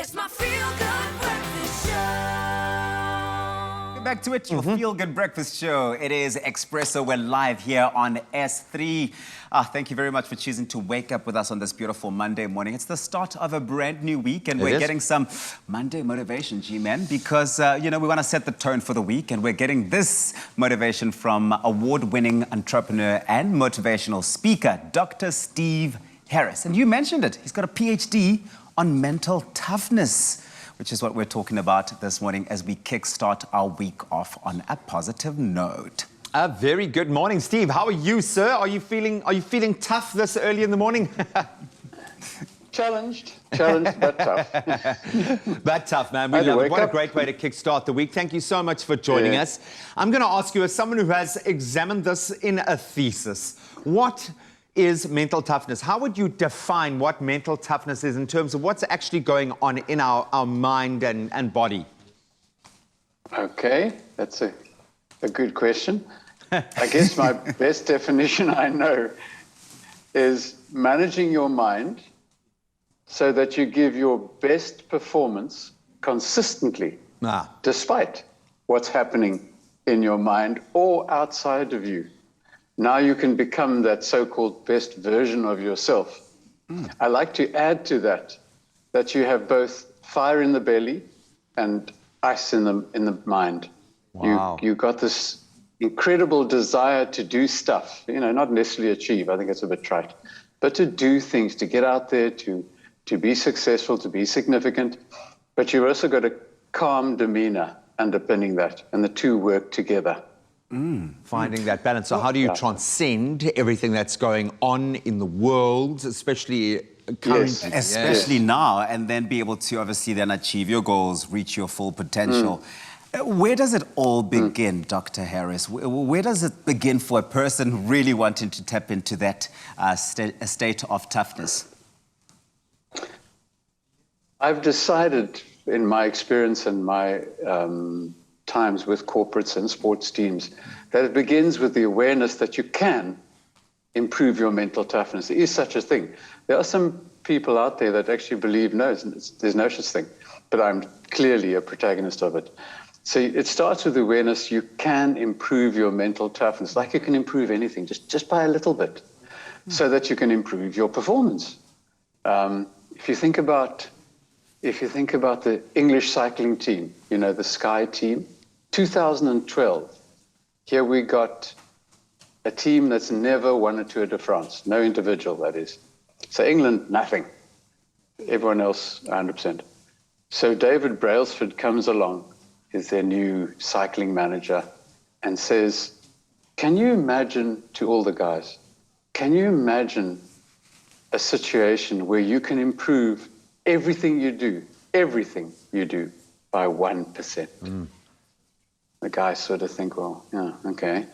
It's my feel-good breakfast show. Back to it, your feel-good breakfast show. It is Expresso. We're live here on S3. Thank you very much for choosing to wake up with us on this beautiful Monday morning. It's the start of a brand new week, and we're getting some Monday motivation, G-Man, because, we want to set the tone for the week, and we're getting this motivation from award-winning entrepreneur and motivational speaker, Dr. Steve Harris. And you mentioned it. He's got a PhD on mental toughness, which is what we're talking about this morning as we kickstart our week off on a positive note. A very good morning, Steve. How are you, sir? Are you feeling tough this early in the morning? Challenged, but tough. But tough, man. We love it. What a great way to kickstart the week. Thank you so much for joining us. I'm going to ask you, as someone who has examined this in a thesis, what is mental toughness? How would you define what mental toughness is in terms of what's actually going on in our mind and body? Okay, that's a good question. I guess my best definition I know is managing your mind so that you give your best performance consistently, despite what's happening in your mind or outside of you. Now you can become that so-called best version of yourself. I like to add to that you have both fire in the belly and ice in the mind. Wow. You got this incredible desire to do stuff, not necessarily achieve, I think it's a bit trite, but to do things, to get out there, to be successful, to be significant. But you've also got a calm demeanor underpinning that, and the two work together. Finding that balance. So how do you transcend everything that's going on in the world, especially currently? Especially now, and then be able to obviously then achieve your goals, reach your full potential. Where does it all begin, Dr. Harris? Where does it begin for a person really wanting to tap into that state of toughness? I've decided, in my experience and my times with corporates and sports teams, that it begins with the awareness that you can improve your mental toughness. There is such a thing. There are some people out there that actually believe there's no such thing, but I'm clearly a protagonist of it. So it starts with awareness. You can improve your mental toughness, like you can improve anything, just by a little bit, so that you can improve your performance. If you think about the English cycling team, the Sky team, 2012, here we got a team that's never won a Tour de France, no individual, that is. So England, nothing. Everyone else, 100%. So David Brailsford comes along, is their new cycling manager, and says, can you imagine, to all the guys, can you imagine a situation where you can improve everything you do by 1%? The guys sort of think, well, yeah, okay.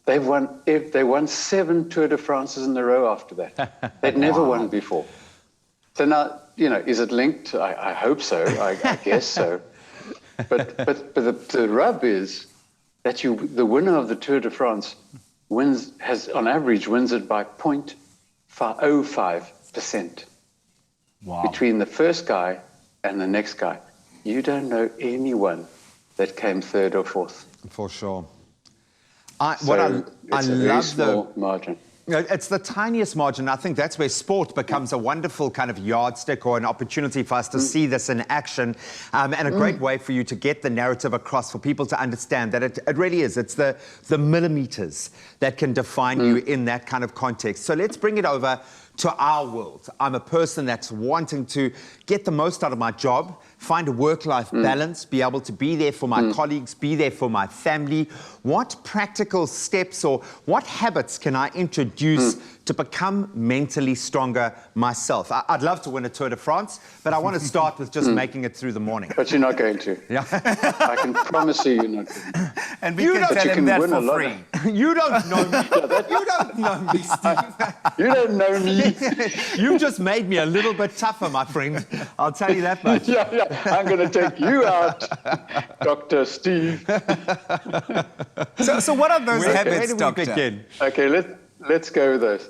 They won 7 Tour de France's in a row after that. They'd never won before. So now, is it linked? I hope so. I guess so. But the rub is that the winner of the Tour de France on average wins it by 0.05%. Wow. Between the first guy and the next guy. You don't know anyone that came third or fourth. For sure. I love the margin. It's the tiniest margin. I think that's where sport becomes a wonderful kind of yardstick or an opportunity for us to see this in action, and a great way for you to get the narrative across, for people to understand that it really is. It's the millimeters that can define you in that kind of context. So let's bring it over to our world. I'm a person that's wanting to get the most out of my job, find a work-life balance, be able to be there for my colleagues, be there for my family. What practical steps or what habits can I introduce to become mentally stronger myself? I'd love to win a Tour de France, but I want to start with just making it through the morning. But you're not going to. Yeah. I can promise you're not going to. And we can tell him that for free. You don't know me. You don't know me, Steve. You don't know me. You've just made me a little bit tougher, my friend. I'll tell you that much. Yeah. I'm going to take you out, Dr. Steve. So what are those habits, where do we Doctor? begin? Okay, let's go with those.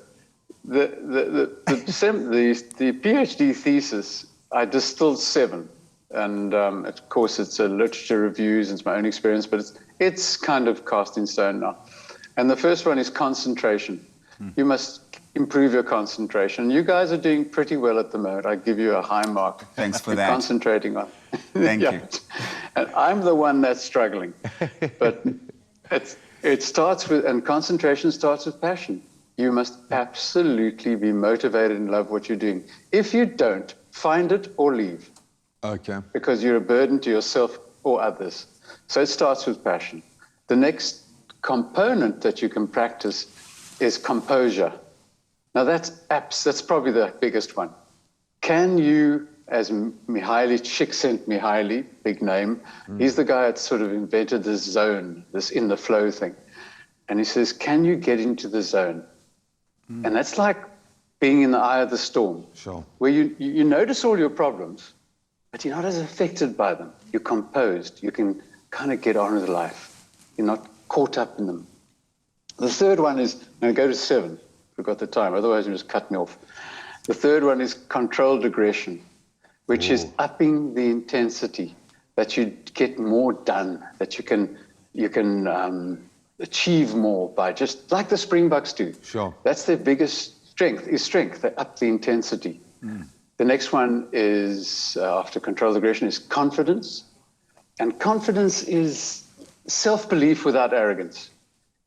The PhD thesis I distilled 7. And of course, it's a literature reviews, and it's my own experience, but it's kind of cast in stone now. And the first one is concentration. You must improve your concentration. You guys are doing pretty well at the moment. I give you a high mark. Thanks for You're that. Concentrating on. Thank you. And I'm the one that's struggling. But it starts with, and concentration starts with passion. You must absolutely be motivated and love what you're doing. If you don't, find it or leave. Okay. Because you're a burden to yourself or others. So it starts with passion. The next component that you can practice is composure. Now that's probably the biggest one. Can you, as Mihaly Csikszentmihalyi, big name, he's the guy that sort of invented this zone, this in the flow thing. And he says, can you get into the zone? And that's like being in the eye of the storm. Sure. Where you notice all your problems, but you're not as affected by them. You're composed. You can kind of get on with life. You're not caught up in them. The third one is, I'm going to go to 7. We've got the time, otherwise you just cut me off. The third one is controlled aggression, which is upping the intensity, that you get more done, that you can achieve more by just like the Springboks do. Sure. That's their biggest strength. They up the intensity. The next one is, after controlled aggression, is confidence. And confidence is self-belief without arrogance.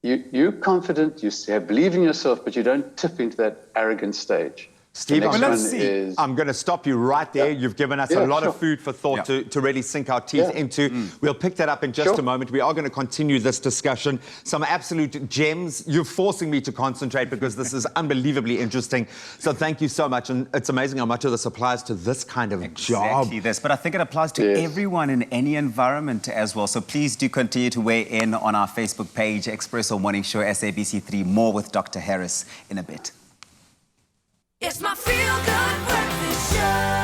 You're confident, you believe in yourself, but you don't tip into that arrogant stage. Steve, The I'm next one is, going to stop you right there. Yeah. You've given us Yeah, a lot sure. of food for thought Yeah. to really sink our teeth Yeah. into. We'll pick that up in just Sure. a moment. We are going to continue this discussion. Some absolute gems. You're forcing me to concentrate because this is unbelievably interesting. So thank you so much. And it's amazing how much of this applies to this kind of job. Exactly this, but I think it applies to Yes. everyone in any environment as well. So please do continue to weigh in on our Facebook page, Expresso Morning Show, SABC3. More with Dr. Harris in a bit. It's my feel-good breakfast show.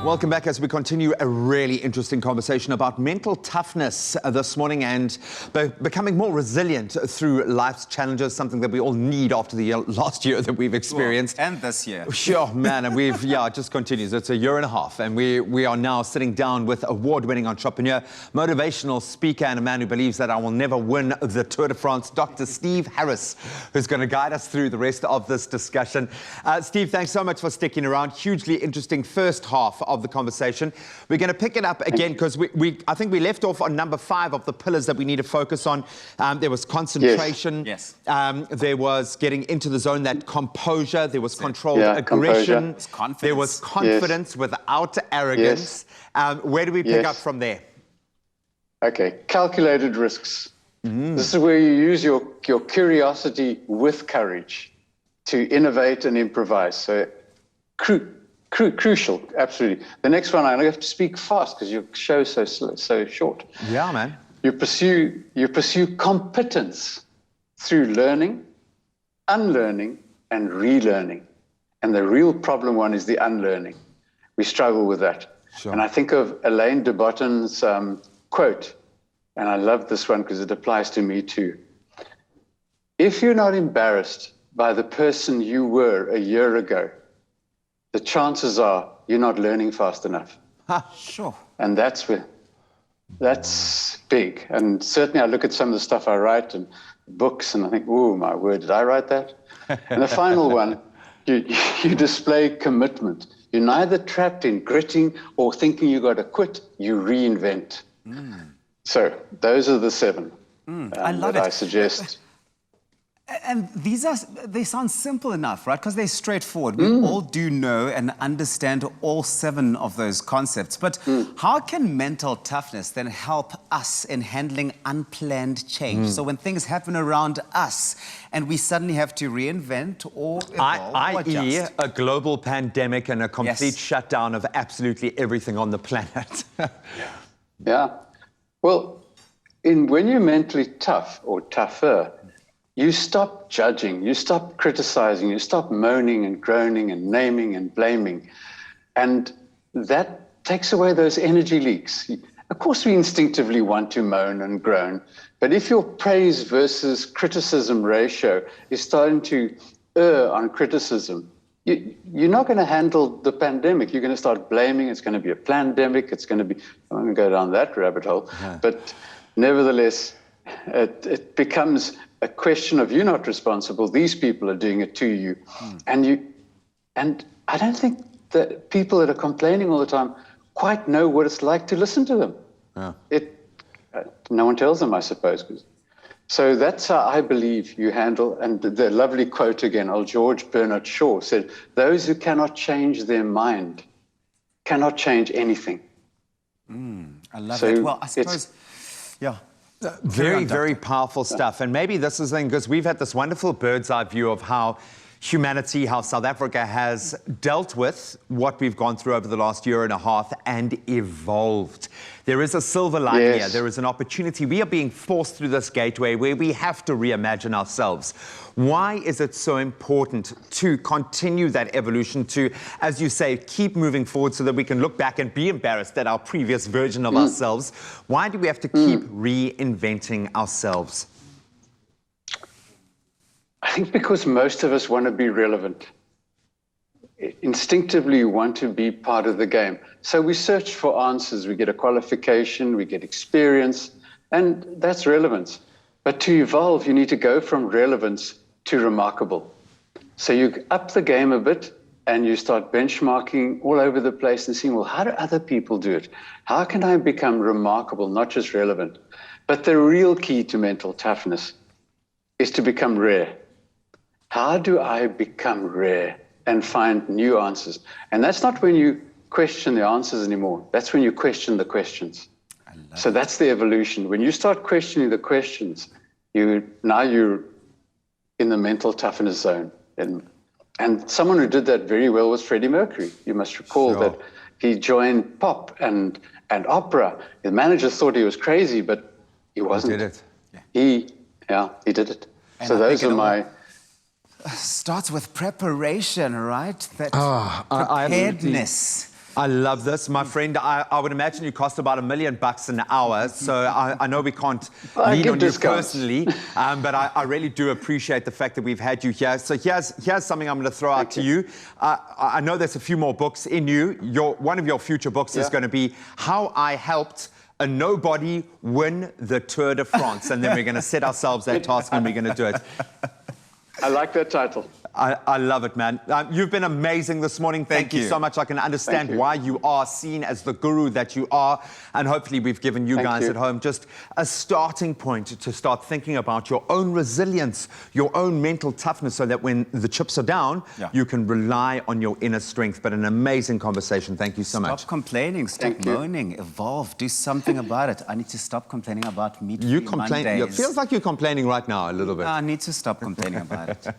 Welcome back as we continue a really interesting conversation about mental toughness this morning and becoming more resilient through life's challenges, something that we all need after the last year that we've experienced. And this year. Sure, man, and it just continues. It's a year and a half, and we are now sitting down with award-winning entrepreneur, motivational speaker, and a man who believes that I will never win the Tour de France, Dr. Steve Harris, who's going to guide us through the rest of this discussion. Steve, thanks so much for sticking around. Hugely interesting first half of the conversation. We're going to pick it up again because I think we left off on number 5 of the pillars that we need to focus on. There was concentration. Yes. There was getting into the zone, that composure. There was controlled Yeah, aggression. Confidence. There was confidence without arrogance. Where do we pick Yes. up from there? okay, calculated risks. This is where you use your curiosity with courage to innovate and improvise. So crucial, absolutely. The next one, I have to speak fast because your show's so short. Yeah, man. You pursue competence through learning, unlearning, and relearning. And the real problem one is the unlearning. We struggle with that. Sure. And I think of Alain de Botton's quote, and I love this one because it applies to me too. If you're not embarrassed by the person you were a year ago, the chances are you're not learning fast enough. Sure. And that's big. And certainly I look at some of the stuff I write and books and I think, oh, my word, did I write that? And the final one, you display commitment. You're neither trapped in gritting or thinking you got to quit, you reinvent. So those are the 7 I love that it. I suggest. And they sound simple enough, right? Because they're straightforward. We all do know and understand all 7 of those concepts. But how can mental toughness then help us in handling unplanned change? So when things happen around us and we suddenly have to reinvent or evolve or i.e. adjust. a global pandemic and a complete Yes. shutdown of absolutely everything on the planet. Yeah. Well, when you're mentally tough or tougher, you stop judging, you stop criticizing, you stop moaning and groaning and naming and blaming. And that takes away those energy leaks. Of course, we instinctively want to moan and groan, but if your praise versus criticism ratio is starting to err on criticism, you're not going to handle the pandemic. You're going to start blaming. It's going to be a pandemic. It's going to be, I'm going to go down that rabbit hole. Yeah. But nevertheless, it becomes a question of you're not responsible. These people are doing it to you. And I don't think that people that are complaining all the time quite know what it's like to listen to them. Yeah. No one tells them, I suppose. So that's how I believe you handle, and the lovely quote again, old George Bernard Shaw said, those who cannot change their mind cannot change anything. I love So it. Well, I suppose, yeah. Very, very powerful stuff. And maybe this is the thing, because we've had this wonderful bird's eye view of how humanity, how South Africa has dealt with what we've gone through over the last year and a half and evolved. There is a silver lining here. There is an opportunity. We are being forced through this gateway where we have to reimagine ourselves. Why is it so important to continue that evolution, to, as you say, keep moving forward so that we can look back and be embarrassed at our previous version of ourselves? Why do we have to keep reinventing ourselves? I think because most of us want to be relevant. Instinctively, we want to be part of the game. So we search for answers. We get a qualification, we get experience, and that's relevance. But to evolve, you need to go from relevance to remarkable. So you up the game a bit and you start benchmarking all over the place and seeing, well, how do other people do it? How can I become remarkable, not just relevant? But the real key to mental toughness is to become rare. How do I become rare and find new answers? And that's not when you question the answers anymore. That's when you question the questions. So that's the evolution. When you start questioning the questions, now you're in the mental toughness zone. And someone who did that very well was Freddie Mercury. You must recall that he joined pop and opera. The managers thought he was crazy, but he wasn't. He did it. He did it. And so I those think are it my... starts with preparation, right? That I preparedness. I love this. My friend, I would imagine you cost about $1 million an hour, so I know we can't lean on you personally, but I really do appreciate the fact that we've had you here. So here's something I'm going to throw out to you. I know there's a few more books in you. One of your future books is going to be How I Helped a Nobody Win the Tour de France, and then we're going to set ourselves that task and we're going to do it. I like that title. I love it, man. You've been amazing this morning. Thank you so much. I can understand why you are seen as the guru that you are. And hopefully we've given you guys at home just a starting point to start thinking about your own resilience, your own mental toughness, so that when the chips are down, you can rely on your inner strength. But an amazing conversation. Thank you so much. Stop complaining, stop moaning, evolve, do something about it. I need to stop complaining about meat-free Mondays. It feels like you're complaining right now a little bit. I need to stop complaining about it.